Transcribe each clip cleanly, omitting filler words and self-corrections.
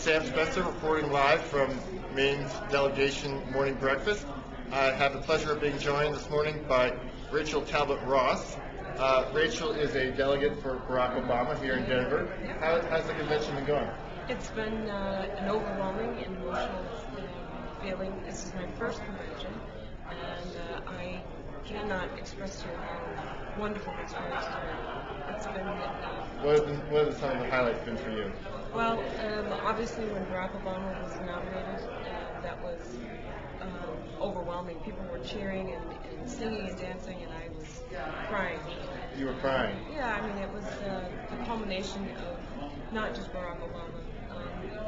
Sam Spencer reporting live from Maine's delegation morning breakfast. I have the pleasure of being joined this morning by Rachael Talbot Ross. Rachael is a delegate for Barack Obama here in Denver. How's the convention been going? It's been an overwhelming and emotional feeling. This is my first convention, and I cannot express to you how wonderful the experience has been. It's been. What have some of the highlights been for you? Well, obviously when Barack Obama was nominated, that was overwhelming. People were cheering and singing and dancing, and I was crying. You were crying? Yeah, I mean, it was the culmination of not just Barack Obama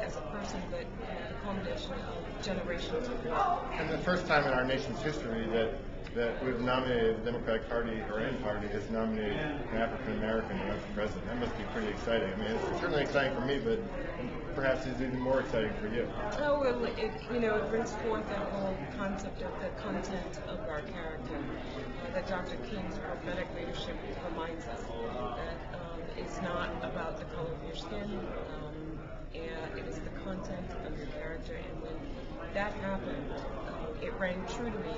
as a person, but the culmination of generations of people. And the first time in our nation's history that we've nominated the Democratic Party, or any party, has nominated an African American to run for president. That must be pretty exciting. I mean, it's certainly exciting for me, but perhaps it's even more exciting for you. Oh, well, it brings forth that whole concept of the content of our character. That Dr. King's prophetic leadership reminds us that it's not about the color of your skin. And it is the content of your character, and when that happened, it rang true to me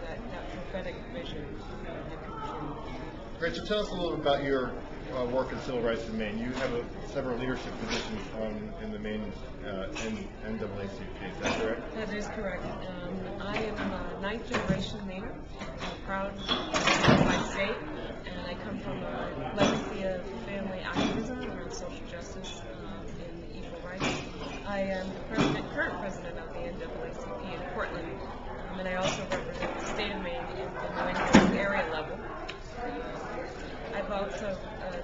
that prophetic vision had come true. Rachel, tell us a little about your work in civil rights in Maine. You have several leadership positions in the Maine NAACP. Is that correct? That is correct. I am a ninth generation Mainer, proud of my state, and I come from a legacy of family activism around social justice and equal rights. I am the current president of the NAACP in Portland, and I also represent the state of Maine in the New England area level. I've also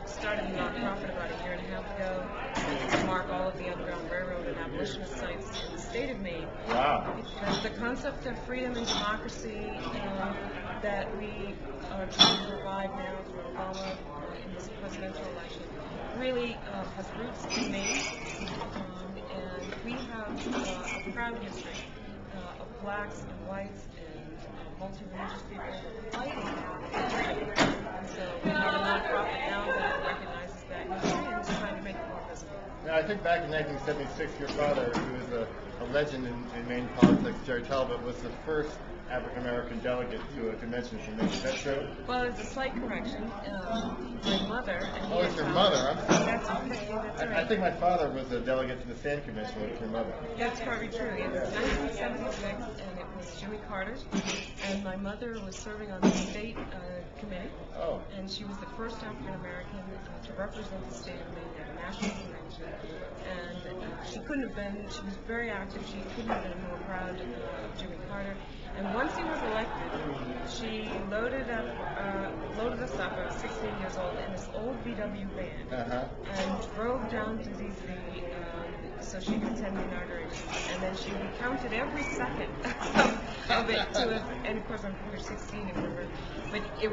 started a nonprofit about a year and a half ago to mark all of the Underground Railroad and abolitionist sites in the state of Maine. Wow. Because the concept of freedom and democracy that we are trying to provide now through Obama in this presidential election really has roots in Maine. And we have a proud history of blacks and whites and multi-religious people fighting for freedom. And so we have a nonprofit now that recognizes that history and is trying to make it more visible. Now, I think back in 1976, your father, who is a legend in Maine politics, Jerry Talbot, was the first African American delegate to a convention from Maine. Is that true? Well, it's a slight correction. My mother. Oh, it's your mother. I'm sorry. That's okay. That's all right. I think my father was a delegate to the Sand Convention with your mother. That's probably true. It was 1976, and it was Jimmy Carter's. And my mother was serving on the state committee. Oh. And she was the first African American to represent the state of Maine at a national convention. And she couldn't have been. She was very active. She couldn't have been more proud of Jimmy Carter. And once he was elected, she loaded us up. I was 16 years old in this old VW van, and drove down to D.C. So she could attend the inauguration. And then she recounted every second of it to us. And of course, we were 16 and we were, but it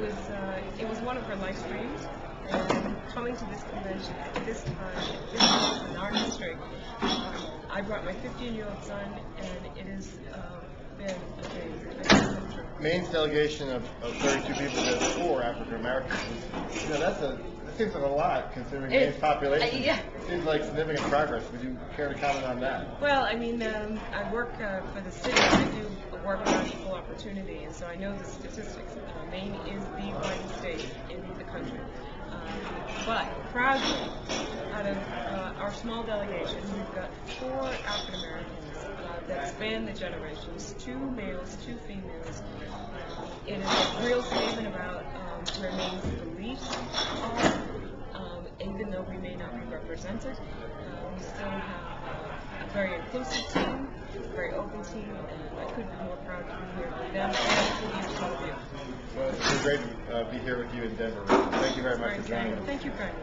was one of her life dreams. And coming to this convention at this time, this is in our history. I brought my 15-year-old son, and it has been a dream. Maine's delegation of 32 people has 4 African Americans. That seems like a lot considering Maine's population. Yeah. It seems like significant progress. Would you care to comment on that? Well, I mean, I work for the city. I do work on equal opportunity, and so I know the statistics. Maine is the whitest state in the country. But proudly, out of our small delegation, we've got 4 African Americans that span the generations, 2 males, 2 females. It is a real statement about where Maine's beliefs are. Even though we may not be represented, we still have a very inclusive team, a very open team, and I couldn't be more proud to be here with them and with all of you. Well, it's been great to be here with you in Denver. Thank you very much for joining us. Thank you, Brian.